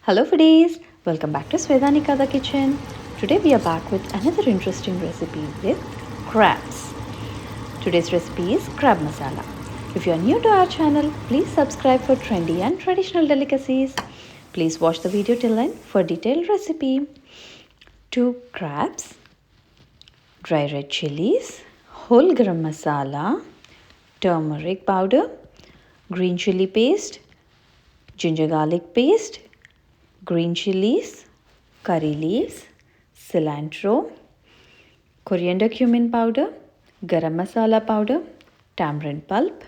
Hello foodies, welcome back to Svedanika the Kitchen. Today we are back with another interesting recipe with crabs. Today's recipe is crab masala. If you are new to our channel, please subscribe for trendy and traditional delicacies. Please watch the video till end for detailed recipe. 2 crabs, dry red chilies, whole garam masala, turmeric powder, green chili paste, ginger garlic paste, green chilies, curry leaves, cilantro, coriander cumin powder, garam masala powder, tamarind pulp,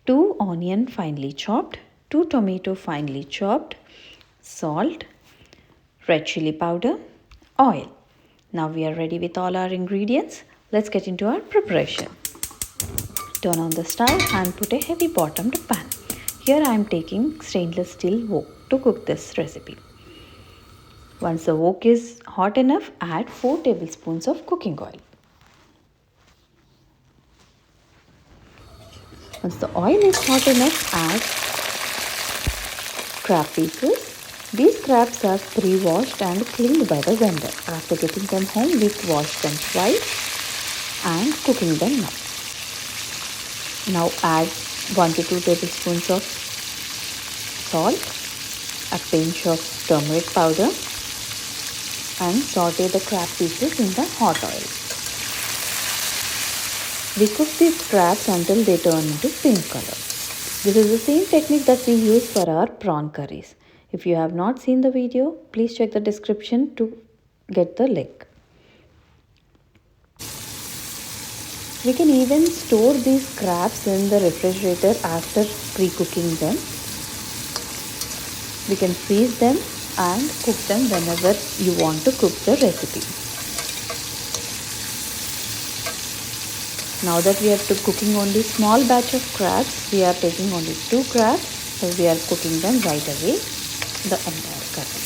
2 onion finely chopped, 2 tomato finely chopped, salt, red chili powder, oil. Now we are ready with all our ingredients. Let's get into our preparation. Turn on the stove and put a heavy bottomed pan. Here I am taking stainless steel wok to cook this recipe. Once the wok is hot enough, add 4 tablespoons of cooking oil. Once the oil is hot enough, add crab pieces. These crabs are pre-washed and cleaned by the vendor. After getting them home, we wash them twice and cooking them now. Now add 1 to 2 tablespoons of salt, a pinch of turmeric powder, and saute the crab pieces in the hot oil. We cook these crabs until they turn into pink color. This is the same technique that we use for our prawn curries. If you have not seen the video, please check the description to get the link. We can even store these crabs in the refrigerator after pre-cooking them. We can freeze them and cook them whenever you want to cook the recipe. Now that we are cooking only small batch of crabs, we are taking only 2 crabs, so we are cooking them right away, the entire curry.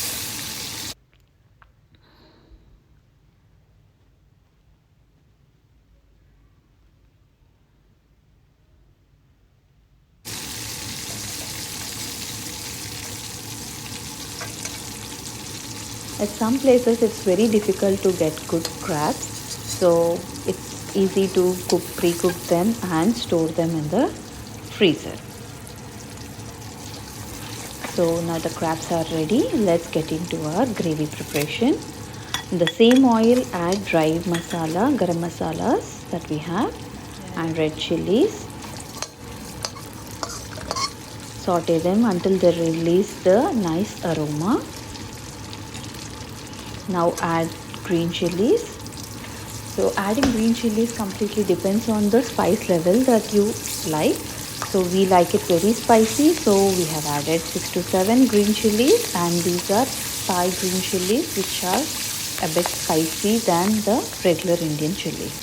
At some places it's very difficult to get good crabs, so it's easy to pre-cook them and store them in the freezer. So now the crabs are ready. Let's get into our gravy preparation. In the same oil, add dry masala, garam masalas that we have, and red chilies. Saute them until they release the nice aroma. Now add green chilies. So adding green chilies completely depends on the spice level that you like. So we like it very spicy, so we have added 6 to 7 green chilies, and these are Thai green chilies which are a bit spicy than the regular Indian chilies.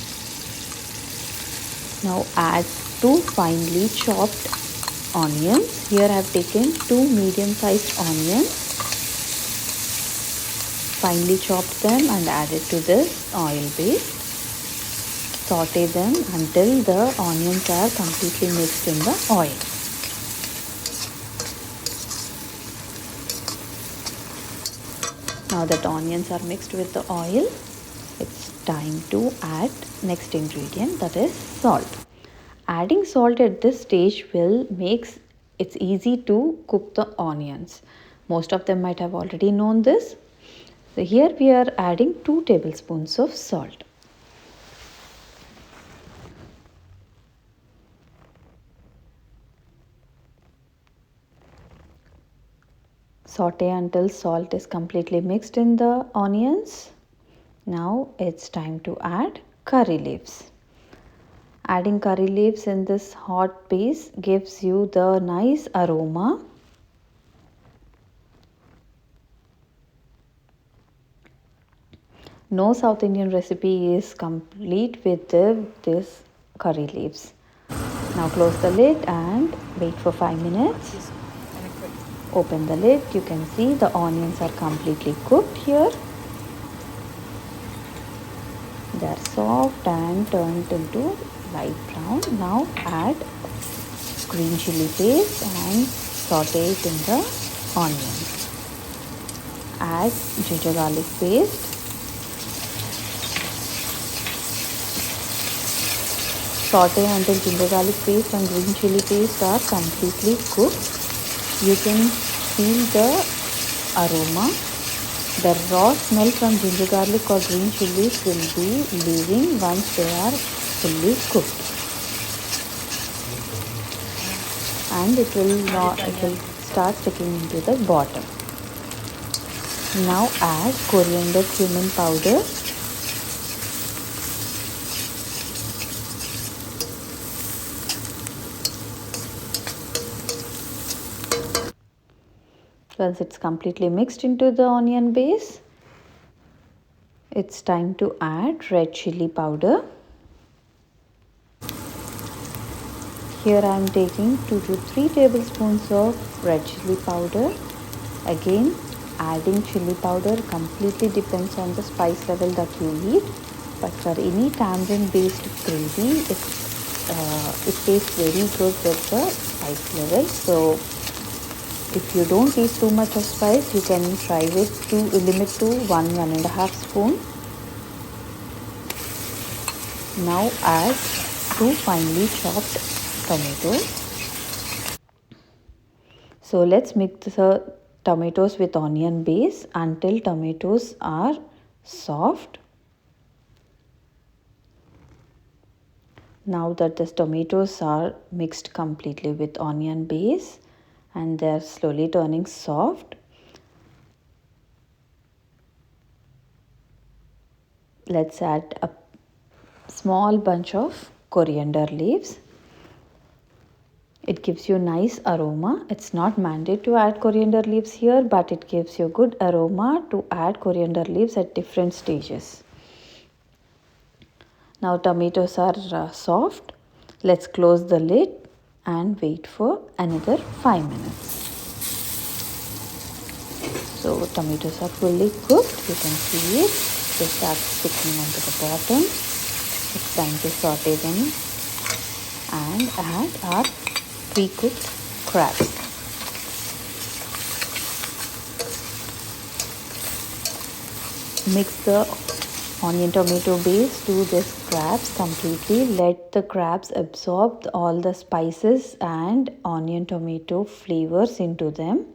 Now add 2 finely chopped onions. Here I have taken 2 medium-sized onions. Finely chopped them and added to this oil base. Saute them until the onions are completely mixed in the oil. Now that onions are mixed with the oil, it's time to add next ingredient, that is salt. Adding salt at this stage will makes it easy to cook the onions. Most of them might have already known this. So here we are adding 2 tablespoons of salt. Saute until salt is completely mixed in the onions. Now it's time to add curry leaves. Adding curry leaves in this hot base gives you the nice aroma. No South Indian recipe is complete with this curry leaves. Now close the lid and wait for 5 minutes. Open the lid. You can see the onions are completely cooked here. They are soft and turned into light brown. Now add green chili paste and saute it in the onions. Add ginger garlic paste. Saute until ginger garlic paste and green chili paste are completely cooked. You can feel the aroma. The raw smell from ginger garlic or green chilies will be leaving once they are fully cooked. And it will start sticking into the bottom. Now add coriander, cumin powder. Once it's completely mixed into the onion base, it's time to add red chili powder. Here I am taking 2 to 3 tablespoons of red chili powder. Again, adding chili powder completely depends on the spice level that you eat. But for any tamarind based gravy, it tastes very good with the spice level. So if you don't eat too much of spice, you can try with limit to 1.5 spoon. Now add 2 finely chopped tomatoes. So let's mix the tomatoes with onion base until tomatoes are soft. Now that the tomatoes are mixed completely with onion base and they are slowly turning soft, let's add a small bunch of coriander leaves. It gives you nice aroma. It's not mandated to add coriander leaves here, but it gives you good aroma to add coriander leaves at different stages. Now tomatoes are soft. Let's close the lid and wait for another 5 minutes. So tomatoes are fully cooked. You can see it. They start sticking onto the bottom. It's time to saute them and add our pre-cooked crabs. Mix the onion tomato base to this crabs completely. Let the crabs absorb all the spices and onion tomato flavors into them.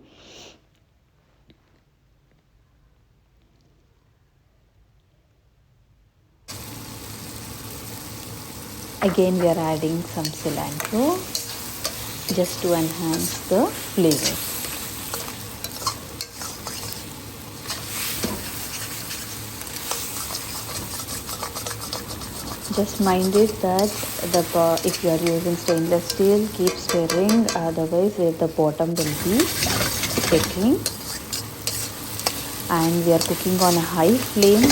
Again, we are adding some cilantro just to enhance the flavor. Just mind it that if you are using stainless steel, keep stirring, otherwise the bottom will be sticking. And we are cooking on a high flame,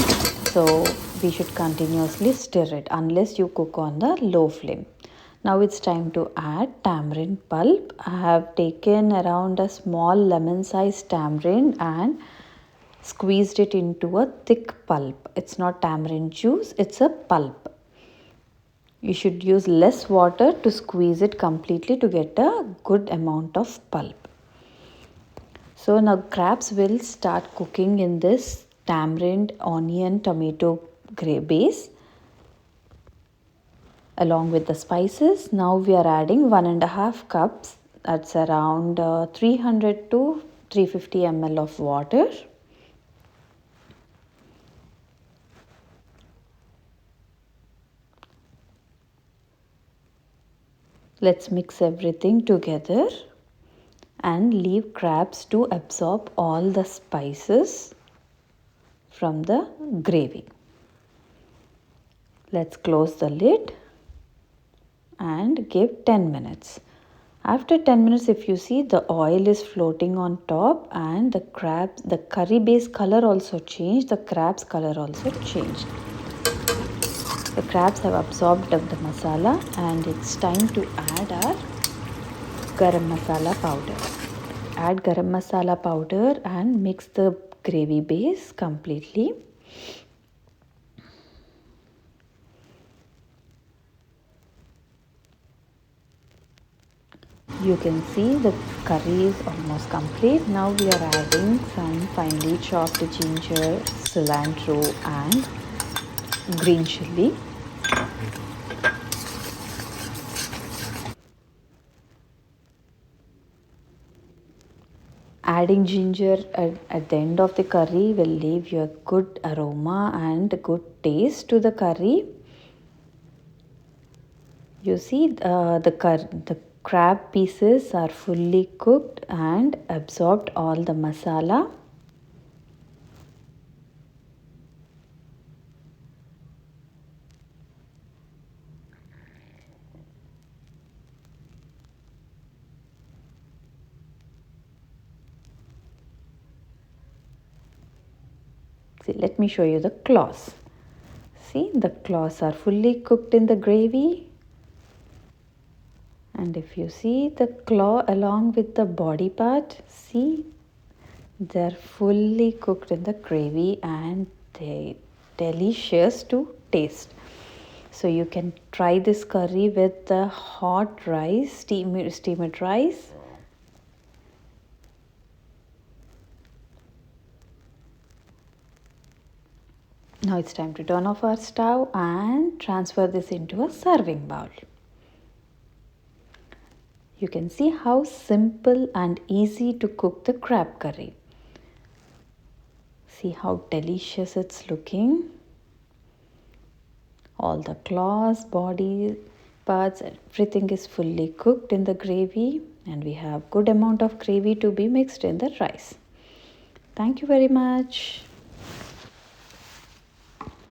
so we should continuously stir it unless you cook on the low flame. Now it's time to add tamarind pulp. I have taken around a small lemon sized tamarind and squeezed it into a thick pulp. It's not tamarind juice, it's a pulp. You should use less water to squeeze it completely to get a good amount of pulp. So now crabs will start cooking in this tamarind, onion, tomato base along with the spices. Now we are adding 1.5 cups. That's around 300 to 350 ml of water. Let's mix everything together and leave crabs to absorb all the spices from the gravy. Let's close the lid and give 10 minutes. After 10 minutes, if you see, the oil is floating on top and the curry base color also changed, the crabs color also changed. The crabs have absorbed the masala and it's time to add our garam masala powder. Add garam masala powder and mix the gravy base completely. You can see the curry is almost complete. Now we are adding some finely chopped ginger, cilantro and green chili. Adding ginger at the end of the curry will leave you a good aroma and good taste to the curry. You see the crab pieces are fully cooked and absorbed all the masala. See, let me show you the claws. See, the claws are fully cooked in the gravy. And if you see the claw along with the body part, see, they're fully cooked in the gravy and they delicious to taste. So you can try this curry with the hot rice, steamed rice. Now it's time to turn off our stove and transfer this into a serving bowl. You can see how simple and easy to cook the crab curry. See how delicious it's looking. All the claws, body parts, everything is fully cooked in the gravy and we have good amount of gravy to be mixed in the rice. Thank you very much.